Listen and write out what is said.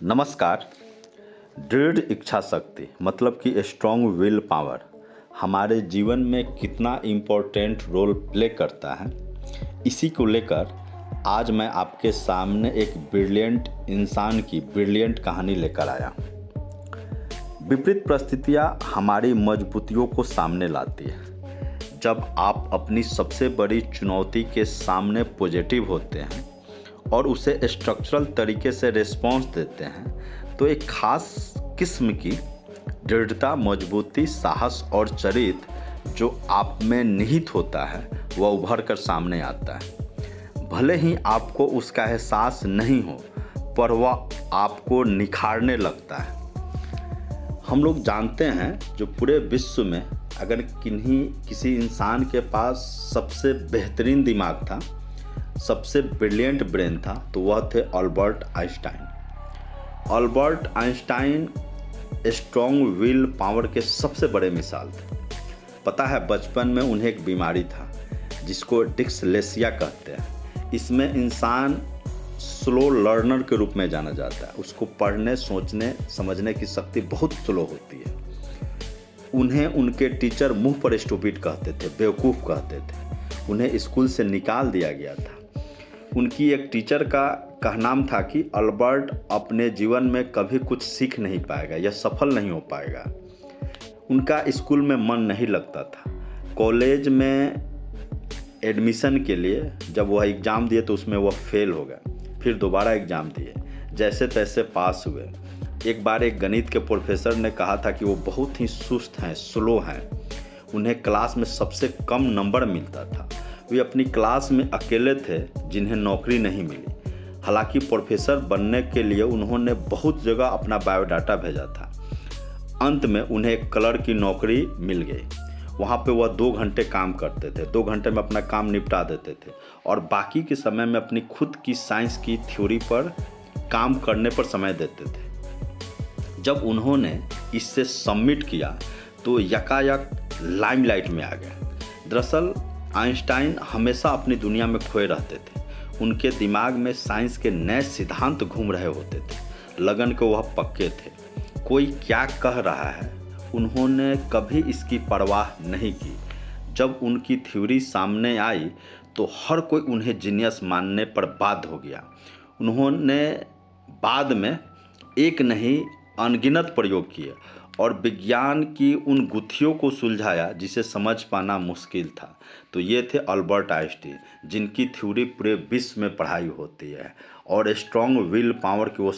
नमस्कार। दृढ़ इच्छा शक्ति मतलब कि स्ट्रॉन्ग विल पावर हमारे जीवन में कितना इम्पोर्टेंट रोल प्ले करता है, इसी को लेकर आज मैं आपके सामने एक ब्रिलियंट इंसान की ब्रिलियंट कहानी लेकर आया। विपरीत परिस्थितियाँ हमारी मजबूतियों को सामने लाती है। जब आप अपनी सबसे बड़ी चुनौती के सामने पॉजिटिव होते हैं और उसे स्ट्रक्चरल तरीके से रिस्पॉन्स देते हैं तो एक खास किस्म की दृढ़ता, मजबूती, साहस और चरित्र जो आप में निहित होता है वह उभर कर सामने आता है। भले ही आपको उसका एहसास नहीं हो पर वह आपको निखारने लगता है। हम लोग जानते हैं जो पूरे विश्व में अगर किसी इंसान के पास सबसे बेहतरीन दिमाग था, सबसे ब्रिलियंट ब्रेन था तो वह थे Albert Einstein. Albert Einstein strong will power के सबसे बड़े मिसाल थे। पता है, बचपन में उन्हें एक बीमारी था जिसको डिस्लेक्सिया कहते हैं। इसमें इंसान स्लो लर्नर के रूप में जाना जाता है। उसको पढ़ने, सोचने, समझने की शक्ति बहुत स्लो होती है। उन्हें उनके टीचर मुंह पर स्टूपिड कहते थे, बेवकूफ़ कहते थे। उन्हें स्कूल से निकाल दिया गया था। उनकी एक टीचर का कहनाम था कि अल्बर्ट अपने जीवन में कभी कुछ सीख नहीं पाएगा या सफल नहीं हो पाएगा। उनका स्कूल में मन नहीं लगता था। कॉलेज में एडमिशन के लिए जब वह एग्ज़ाम दिए तो उसमें वह फेल हो गए। फिर दोबारा एग्ज़ाम दिए, जैसे तैसे पास हुए। एक बार एक गणित के प्रोफेसर ने कहा था कि वो बहुत ही सुस्त हैं, स्लो हैं। उन्हें क्लास में सबसे कम नंबर मिलता था। वे अपनी क्लास में अकेले थे जिन्हें नौकरी नहीं मिली। हालांकि प्रोफेसर बनने के लिए उन्होंने बहुत जगह अपना बायोडाटा भेजा था। अंत में उन्हें एक क्लर्क की नौकरी मिल गई। वहाँ पे वह 2 घंटे काम करते थे। 2 घंटे में अपना काम निपटा देते थे और बाकी के समय में अपनी खुद की साइंस की थ्योरी पर काम करने पर समय देते थे। जब उन्होंने इससे सबमिट किया तो यकायक लाइमलाइट में आ गए। दरअसल आइंस्टाइन हमेशा अपनी दुनिया में खोए रहते थे। उनके दिमाग में साइंस के नए सिद्धांत घूम रहे होते थे। लगन को वह पक्के थे। कोई क्या कह रहा है उन्होंने कभी इसकी परवाह नहीं की। जब उनकी थ्योरी सामने आई तो हर कोई उन्हें जीनियस मानने पर बाध्य हो गया। उन्होंने बाद में एक नहीं अनगिनत प्रयोग किए और विज्ञान की उन गुत्थियों को सुलझाया जिसे समझ पाना मुश्किल था। तो ये थे अल्बर्ट आइंस्टीन, जिनकी थ्योरी पूरे विश्व में पढ़ाई होती है और स्ट्रॉन्ग विल पावर की वो